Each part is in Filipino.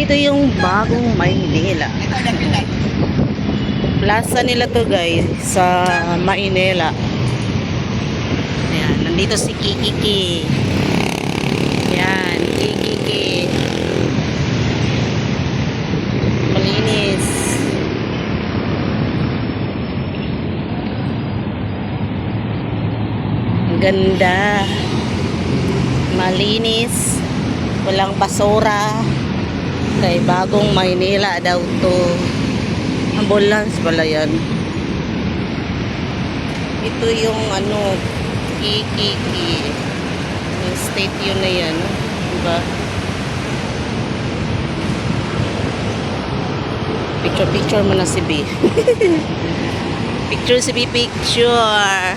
Ito yung bagong Maynila. Plaza nila to guys sa Maynila. Ayan, nandito si Kikiki. Ayan, Kikiki. Malinis. Ang ganda. Malinis. Walang basura. Kay bagong Maynila daw to. Ambulance pala yan. Ito yung ano, Kikiki. Yung state yun na yan. Diba? Picture mo na si B. Picture si B, picture.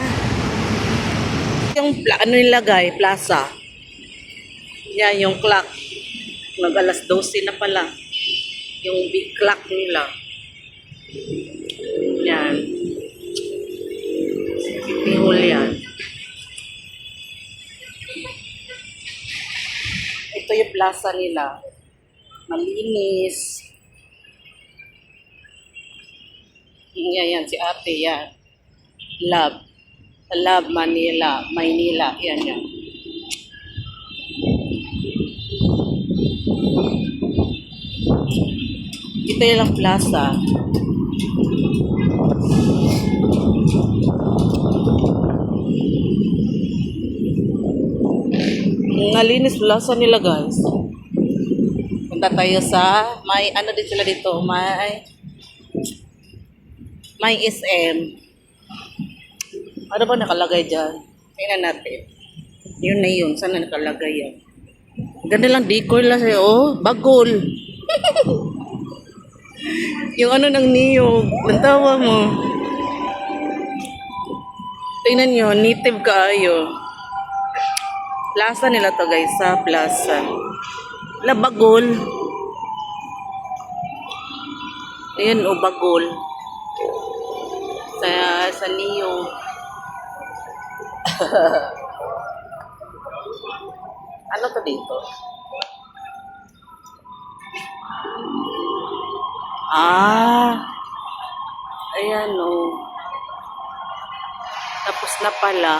Yung ano nilagay, plaza. Yan, yung clock. Nag-alas 12 na pala. Yung big clock nila. Yan. Pihol yan. Ito yung plaza nila. Malinis. Yan, si ate yan. Love Manila. Maynila. Yan. Ito yung plaza. Ngalinis plaza nila guys. Punta tayo sa may ano din sila dito, may SM. Ano ba nakalagay dyan? Tingnan natin. Yun na yun. Saan na nakalagay yan? Ganda lang decor lang sa'yo. Oh, bagol. Yung ano ng niyog. Ang tawa mo. Tingnan nyo. Native kaayo. Plaza nila to guys. Sa plaza. Wala bagol. Ayan o, bagol. Sa niyog. Ano to dito? Ayan o. Tapos na pala.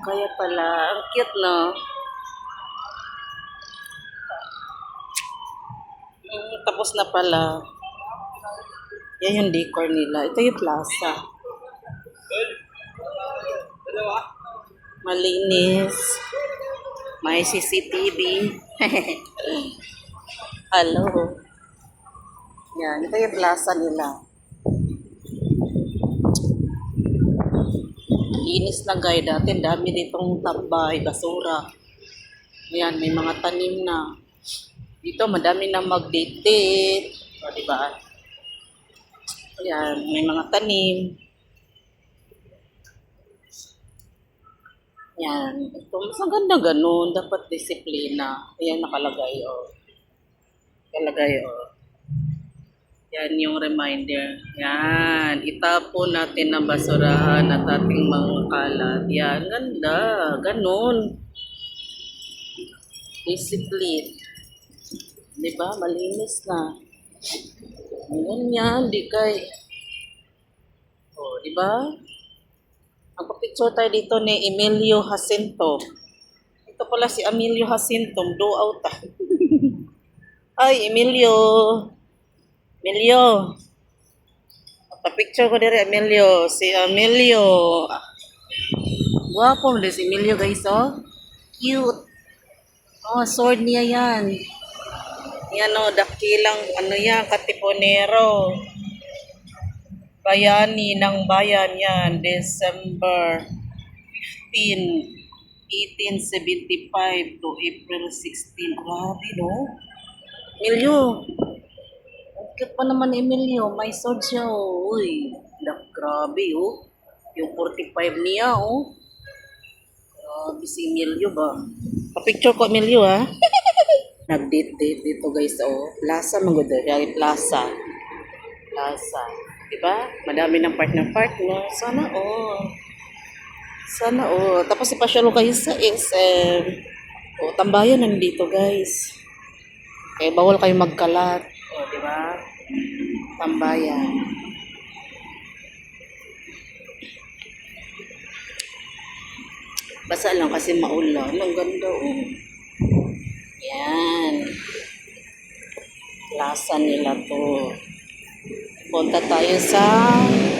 Kaya pala. Ang cute no? Tapos na pala. Yan yung decor nila. Ito yung plaza. Malinis. May CCTV. Hello. Yan. Ito yung plaza nila. Linis na guys. Dati dami ditong tabay, basura. Ayan. May mga tanim na. Dito madami na mag-date. O, diba? Ayan. May mga tanim. Yan. Ito, mas ang ganda ganun. Dapat disiplina. Ayan, nakalagay, oh. Nakalagay, oh. Yan yung reminder. Yan. Itapon natin ang basurahan at ating mga kalat. Yan. Ganda. Ganun. Discipline. Diba? Malinis na. Ganyan. Di kay... Oh, diba? Magpa-picture tayo dito ni Emilio Jacinto. Ito pala si Emilio Jacinto. Do out. Ay, Emilio. Emilio. Magpa-picture ko dito, Emilio. Si Emilio. Guwapo mo si Emilio, guys, oh. Cute. Oh, sword niya yan. Yan, oh, dakilang, ano yan, katipunero. Bayani ng bayan yan, December 15, 1875 to April 16. Grabe, no? Emilio. Cute pa naman ni Emilio. May sword siya, oh. Uy, grabe, oh. Yung 45 niya, oh. Grabe si Emilio ba? Pa-picture ko, Emilio, ha? Nag-date dito, guys, oh. Plaza, maganda. Plaza. Diba? Madami ng partner. Sana all. Tapos ipasyalo kayo sa SM. O, tambayan nandito guys. Kaya bawal kayo magkalat. O, di ba? Tambayan. Basa lang kasi maulan. Ang ganda oh. Yan. Lasa nila to. Punta tayo sa...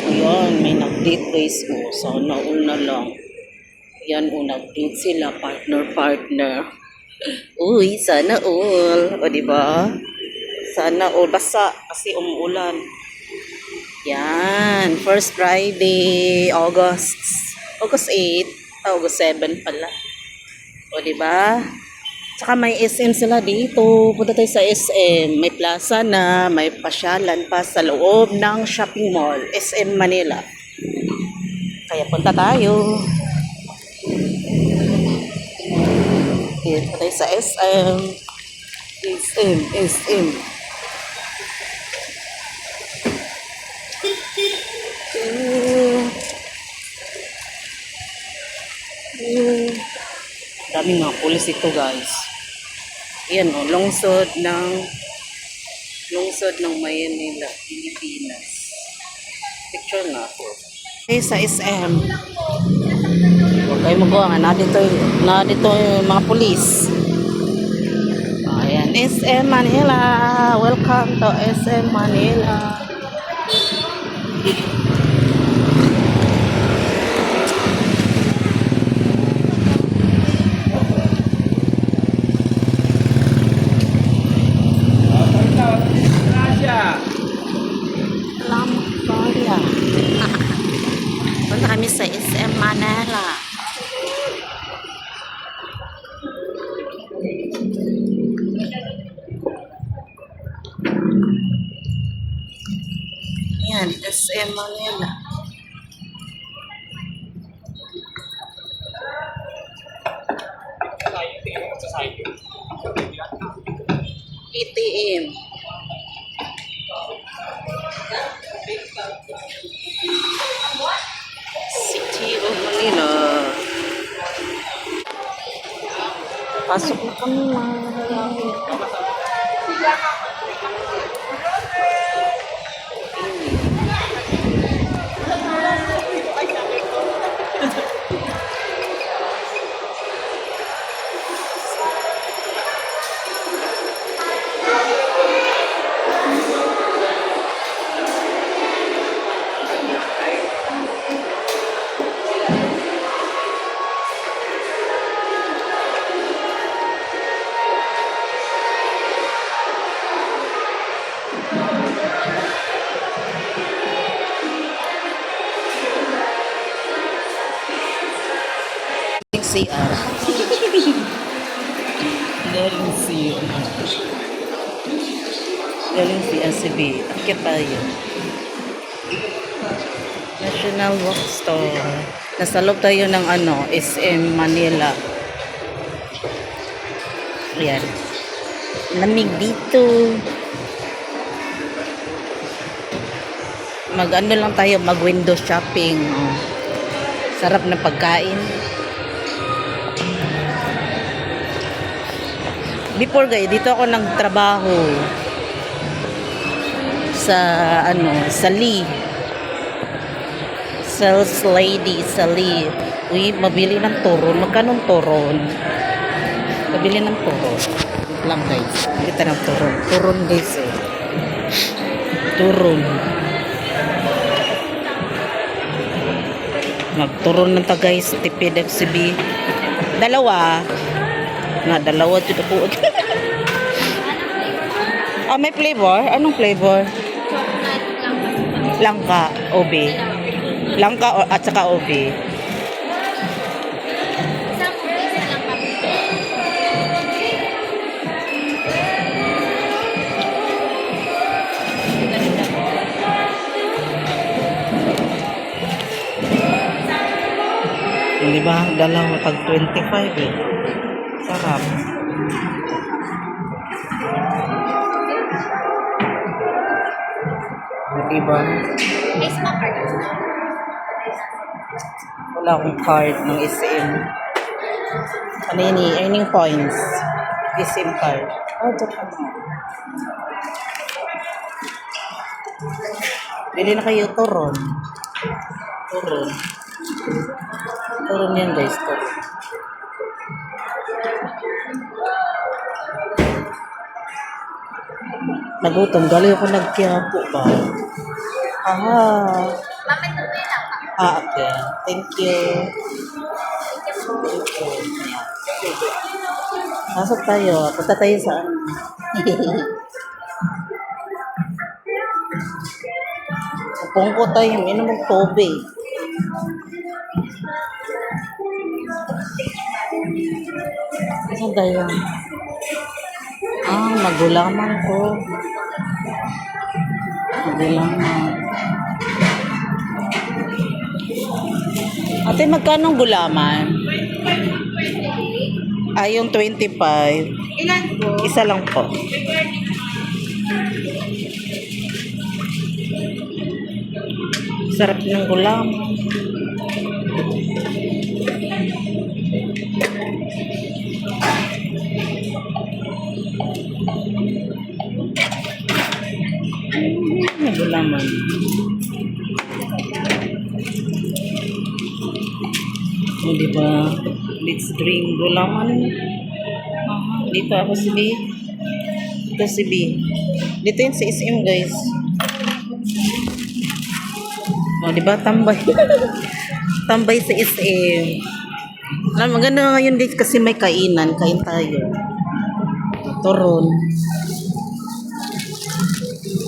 Ayun, may nag-date guys mo. So, nauna lang. Yan, nag-date sila. Partner. Uy, sana all. O, diba? Sana all. Basa kasi umuulan. Yan. First Friday, August 8. August 7 pala. O, diba? Tsaka may SM sila dito. Punta tayo sa SM. May plaza na, may pasyalan pa sa loob ng shopping mall. SM Manila. Kaya punta tayo. Okay, punta tayo sa SM. SM. Daming mga pulis ito guys. Yan o, lungsod ng Maynila, Pilipinas. Picture nga ako. Okay, sa SM. Huwag kayo magawa nga. Na dito yung mga pulis. Ayan, SM Manila. Welcome to SM Manila. Lamporia. Punta kami sa SM Manila. Yan, SM Manila. ATM. City of Manila. Pasok na kami mga. CR. Galing CR si B. Akit tayo. National Bookstore. Nasa loob tayo ng SM Manila. Ayan. Lamig dito. Lang tayo, mag-window shopping. Oh. Sarap na pagkain. Before guys, dito ako nagtrabaho sa sa Lee. Sales lady sa Lee. Uy, mabili ng turon. Magkano turon? Mabili ng turon. Wait lang guys. Kita ng turon. Turon guys eh. Turon. Magturon ng ta guys. Tipid FCB. Dalawa dito po. May flavor? Anong flavor? Langka, ube. Langka at saka ube. Di ba? Dalawa tag 25 eh. Sarap. Diba? Wala akong card ng SM. Ano yun earning points. SIM card. Oh, ito pa na. Bili na kayo turon. Turon. Turon yan guys, turon. Nagutom, galing ako nagkiyapo ba? Ah, okay. Thank you. Thank you. Pasok tayo. Punta tayo sa ano. Pungko tayo. Minom ng tubig. Saan tayo? Nagulaman ko. Nagulaman. Ate, magkano gulaman? Yung 25. Ilan po? Isa lang po. Sarap ng gulaman. Gulaman. Diba? Let's drink gulaman. Dito ako si B. Dito si B. Dito yun si SM guys. Diba? Tambay. Tambay sa SM. Maganda ngayon dito kasi may kainan. Kain tayo. Turon.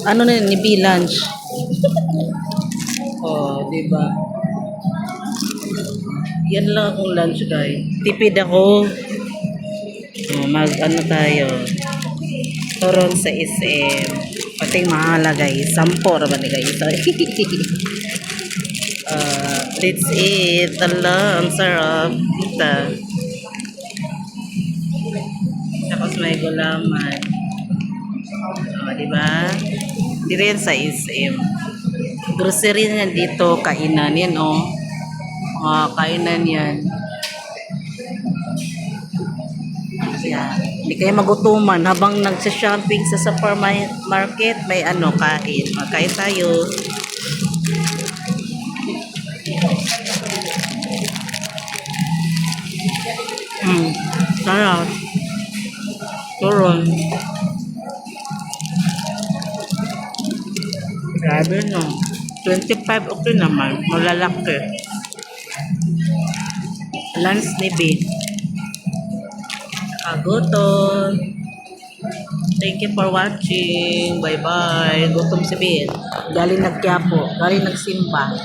Ano na yun? Nibi lunch. Diba? Yan lang akong lunch guys. Tipid ako. Ano tayo. Turon sa SM. Pating mahala guys. 10 naman ni guys. Let's eat. Ala, ang sarap. Ito. Tapos may gulaman. Diba? Dito yan sa SM. Grocery na dito. Kainan yan kainan yan. Yan. Hindi kayo magutuman habang nagsha-shopping sa supermarket, may kain. Magkain tayo. Sarap. Turon. Grabe no. 25 okay naman. Malalaki. Lunch ni B. Gutom. Thank you for watching. Bye-bye. Gutom si B. Galing nagkiapo. Galing nagsimba.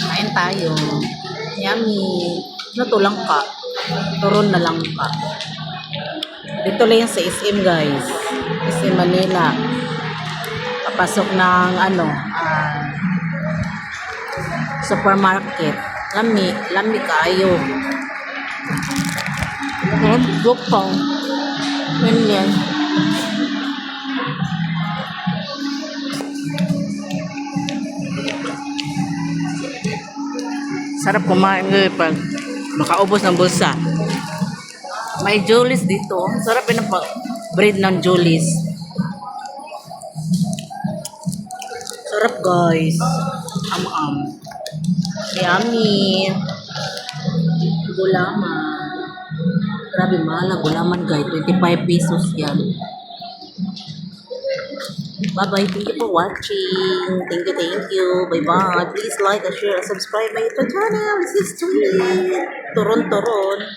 Kain tayo. Yummy. Natulang ka. Turon na lang ka. Dito lang sa SM guys. SM Manila. Papasok ng supermarket. Lami kayo. Gupang. Yan. Sarap kumain ngayon pag makaubos ng bulsa. May Julie's dito. Sarap yun ang bread ng Julie's. Sarap guys. Yummy. Gulaman. Grabe mahal gulaman guys. 25 pesos yan. Bye-bye. Thank you for watching. Thank you. Bye-bye. Please like and share and subscribe my YouTube channel. This is Tweet. Turon-turon.